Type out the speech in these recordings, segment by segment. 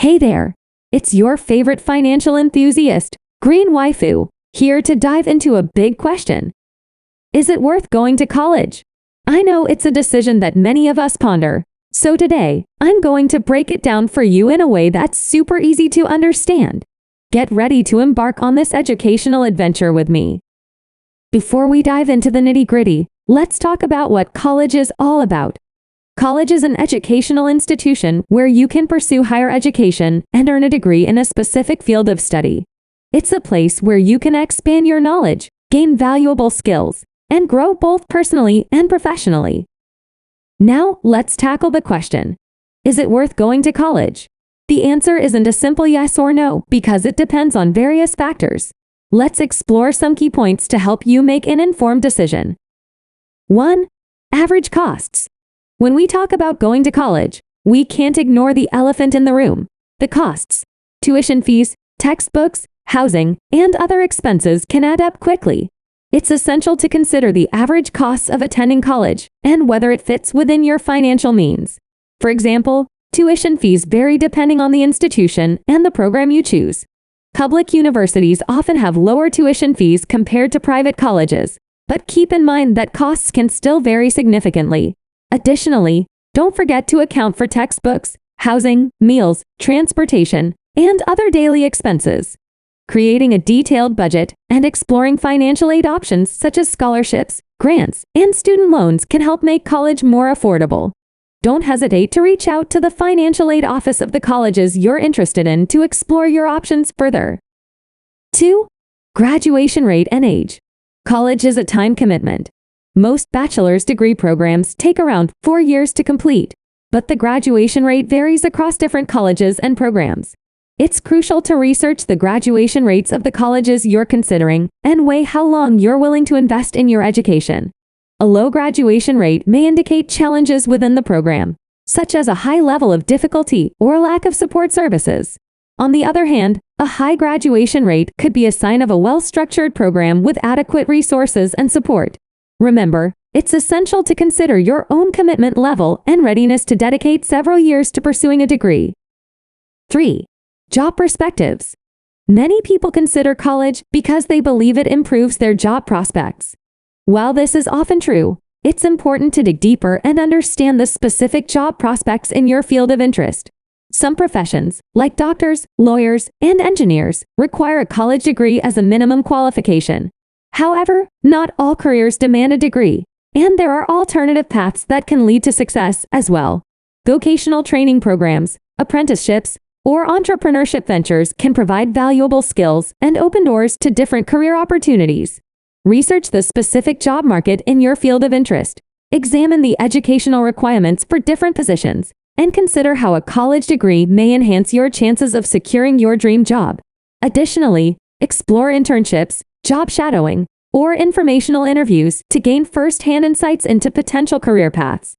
Hey there! It's your favorite financial enthusiast, Green Waifu, here to dive into a big question. Is it worth going to college? I know it's a decision that many of us ponder, so today, I'm going to break it down for you in a way that's super easy to understand. Get ready to embark on this educational adventure with me. Before we dive into the nitty-gritty, let's talk about what college is all about. College is an educational institution where you can pursue higher education and earn a degree in a specific field of study. It's a place where you can expand your knowledge, gain valuable skills, and grow both personally and professionally. Now, let's tackle the question. Is it worth going to college? The answer isn't a simple yes or no because it depends on various factors. Let's explore some key points to help you make an informed decision. 1. Average costs. When we talk about going to college, we can't ignore the elephant in the room, the costs. Tuition fees, textbooks, housing, and other expenses can add up quickly. It's essential to consider the average costs of attending college and whether it fits within your financial means. For example, tuition fees vary depending on the institution and the program you choose. Public universities often have lower tuition fees compared to private colleges, but keep in mind that costs can still vary significantly. Additionally, don't forget to account for textbooks, housing, meals, transportation, and other daily expenses. Creating a detailed budget and exploring financial aid options such as scholarships, grants, and student loans can help make college more affordable. Don't hesitate to reach out to the financial aid office of the colleges you're interested in to explore your options further. 2. Graduation rate and age. College is a time commitment. Most bachelor's degree programs take around 4 years to complete, but the graduation rate varies across different colleges and programs. It's crucial to research the graduation rates of the colleges you're considering and weigh how long you're willing to invest in your education. A low graduation rate may indicate challenges within the program, such as a high level of difficulty or lack of support services. On the other hand, a high graduation rate could be a sign of a well-structured program with adequate resources and support. Remember, it's essential to consider your own commitment level and readiness to dedicate several years to pursuing a degree. 3. Job perspectives. Many people consider college because they believe it improves their job prospects. While this is often true, it's important to dig deeper and understand the specific job prospects in your field of interest. Some professions, like doctors, lawyers, and engineers, require a college degree as a minimum qualification. However, not all careers demand a degree, and there are alternative paths that can lead to success as well. Vocational training programs, apprenticeships, or entrepreneurship ventures can provide valuable skills and open doors to different career opportunities. Research the specific job market in your field of interest. Examine the educational requirements for different positions, and consider how a college degree may enhance your chances of securing your dream job. Additionally, explore internships, job shadowing, or informational interviews to gain first-hand insights into potential career paths.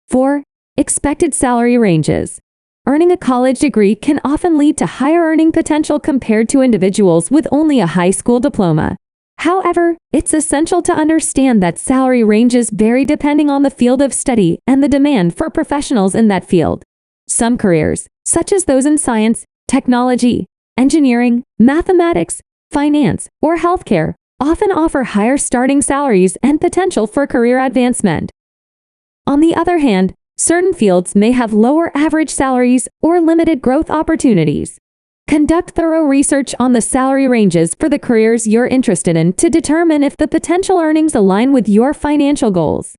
4. Expected salary ranges. Earning a college degree can often lead to higher earning potential compared to individuals with only a high school diploma. However, it's essential to understand that salary ranges vary depending on the field of study and the demand for professionals in that field. Some careers, such as those in science, technology, engineering, mathematics, finance, or healthcare, often offer higher starting salaries and potential for career advancement. On the other hand, certain fields may have lower average salaries or limited growth opportunities. Conduct thorough research on the salary ranges for the careers you're interested in to determine if the potential earnings align with your financial goals.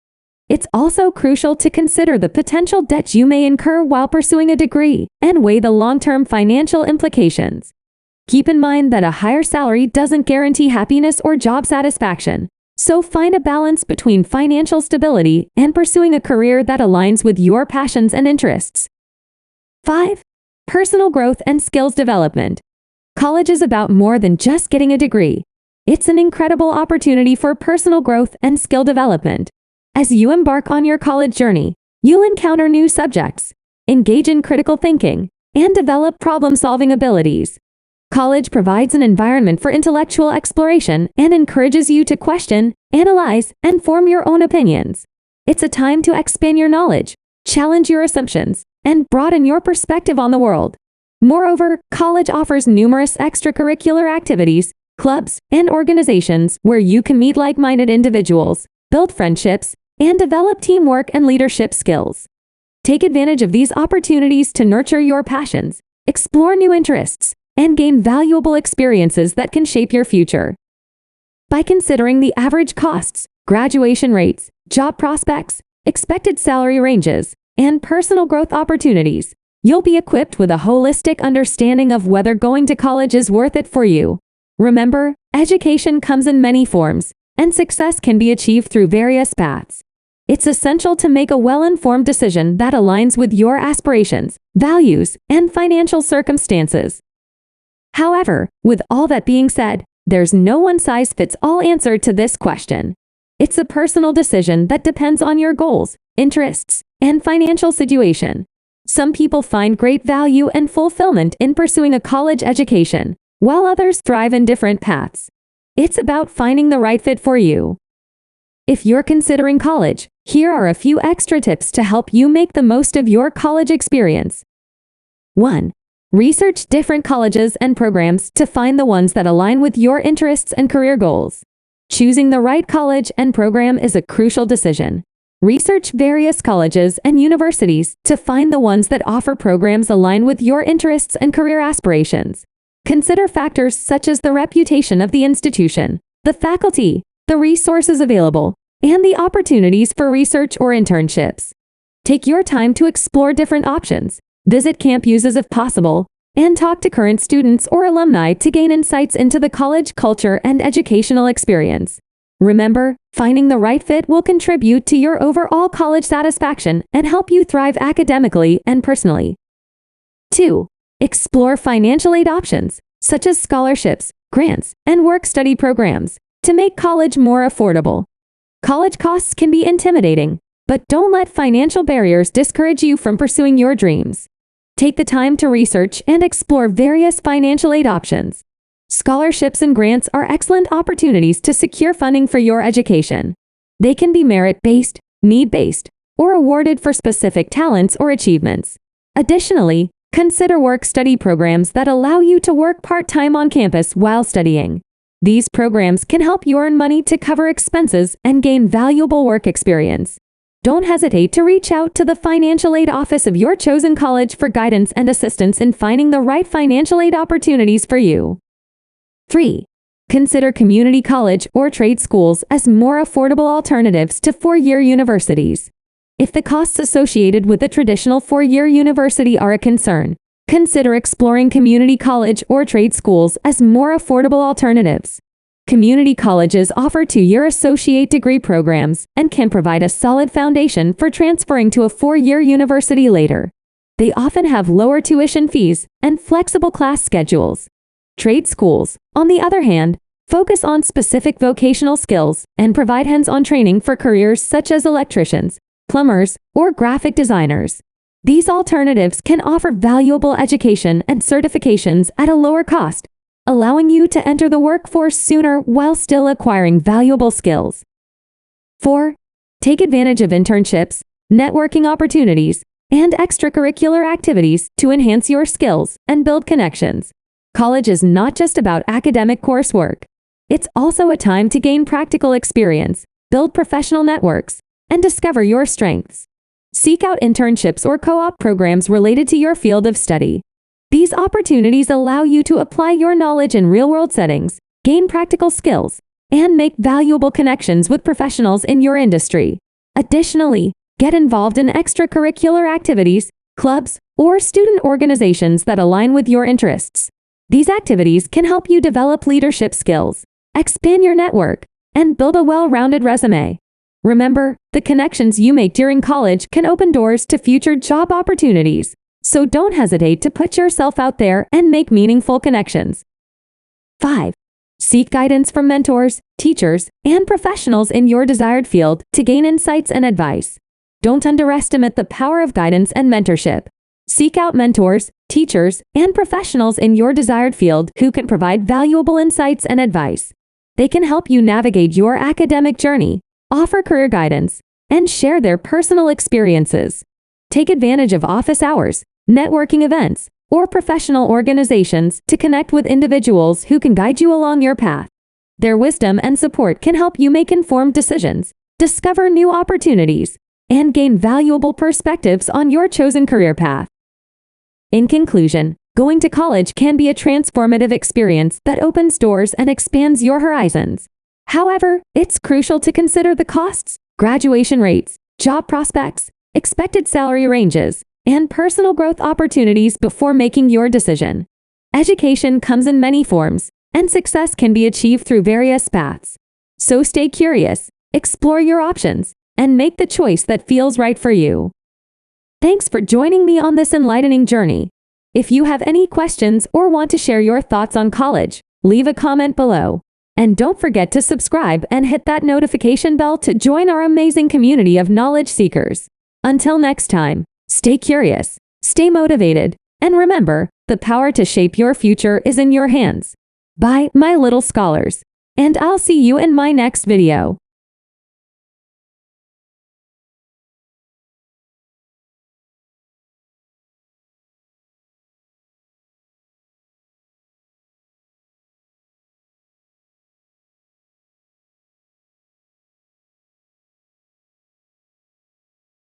It's also crucial to consider the potential debt you may incur while pursuing a degree and weigh the long-term financial implications. Keep in mind that a higher salary doesn't guarantee happiness or job satisfaction, so find a balance between financial stability and pursuing a career that aligns with your passions and interests. 5. Personal growth and skills development. College is about more than just getting a degree. It's an incredible opportunity for personal growth and skill development. As you embark on your college journey, you'll encounter new subjects, engage in critical thinking, and develop problem-solving abilities. College provides an environment for intellectual exploration and encourages you to question, analyze, and form your own opinions. It's a time to expand your knowledge, challenge your assumptions, and broaden your perspective on the world. Moreover, college offers numerous extracurricular activities, clubs, and organizations where you can meet like-minded individuals, build friendships, and develop teamwork and leadership skills. Take advantage of these opportunities to nurture your passions, explore new interests, and gain valuable experiences that can shape your future. By considering the average costs, graduation rates, job prospects, expected salary ranges, and personal growth opportunities, you'll be equipped with a holistic understanding of whether going to college is worth it for you. Remember, education comes in many forms, and success can be achieved through various paths. It's essential to make a well-informed decision that aligns with your aspirations, values, and financial circumstances. However, with all that being said, there's no one-size-fits-all answer to this question. It's a personal decision that depends on your goals, interests, and financial situation. Some people find great value and fulfillment in pursuing a college education, while others thrive in different paths. It's about finding the right fit for you. If you're considering college, here are a few extra tips to help you make the most of your college experience. 1. Research different colleges and programs to find the ones that align with your interests and career goals. Choosing the right college and program is a crucial decision. Research various colleges and universities to find the ones that offer programs aligned with your interests and career aspirations. Consider factors such as the reputation of the institution, the faculty, the resources available, and the opportunities for research or internships. Take your time to explore different options, visit campuses if possible, and talk to current students or alumni to gain insights into the college culture and educational experience. Remember, finding the right fit will contribute to your overall college satisfaction and help you thrive academically and personally. 2. Explore financial aid options, such as scholarships, grants, and work-study programs, to make college more affordable. College costs can be intimidating, but don't let financial barriers discourage you from pursuing your dreams. Take the time to research and explore various financial aid options. Scholarships and grants are excellent opportunities to secure funding for your education. They can be merit-based, need-based, or awarded for specific talents or achievements. Additionally, consider work-study programs that allow you to work part-time on campus while studying. These programs can help you earn money to cover expenses and gain valuable work experience. Don't hesitate to reach out to the financial aid office of your chosen college for guidance and assistance in finding the right financial aid opportunities for you. 3. Consider community college or trade schools as more affordable alternatives to four-year universities. If the costs associated with a traditional four-year university are a concern, consider exploring community college or trade schools as more affordable alternatives. Community colleges offer two-year associate degree programs and can provide a solid foundation for transferring to a four-year university later. They often have lower tuition fees and flexible class schedules. Trade schools, on the other hand, focus on specific vocational skills and provide hands-on training for careers such as electricians, plumbers, or graphic designers. These alternatives can offer valuable education and certifications at a lower cost, allowing you to enter the workforce sooner while still acquiring valuable skills. 4. Take advantage of internships, networking opportunities, and extracurricular activities to enhance your skills and build connections. College is not just about academic coursework. It's also a time to gain practical experience, build professional networks, and discover your strengths. Seek out internships or co-op programs related to your field of study. These opportunities allow you to apply your knowledge in real-world settings, gain practical skills, and make valuable connections with professionals in your industry. Additionally, get involved in extracurricular activities, clubs, or student organizations that align with your interests. These activities can help you develop leadership skills, expand your network, and build a well-rounded resume. Remember, the connections you make during college can open doors to future job opportunities, so don't hesitate to put yourself out there and make meaningful connections. 5. Seek guidance from mentors, teachers, and professionals in your desired field to gain insights and advice. Don't underestimate the power of guidance and mentorship. Seek out mentors, teachers, and professionals in your desired field who can provide valuable insights and advice. They can help you navigate your academic journey, offer career guidance, and share their personal experiences. Take advantage of office hours, networking events, or professional organizations to connect with individuals who can guide you along your path. Their wisdom and support can help you make informed decisions, discover new opportunities, and gain valuable perspectives on your chosen career path. In conclusion, going to college can be a transformative experience that opens doors and expands your horizons. However, it's crucial to consider the costs, graduation rates, job prospects, expected salary ranges, and personal growth opportunities before making your decision. Education comes in many forms, and success can be achieved through various paths. So stay curious, explore your options, and make the choice that feels right for you. Thanks for joining me on this enlightening journey. If you have any questions or want to share your thoughts on college, leave a comment below. And don't forget to subscribe and hit that notification bell to join our amazing community of knowledge seekers. Until next time, stay curious, stay motivated, and remember, the power to shape your future is in your hands. Bye, my little scholars. And I'll see you in my next video.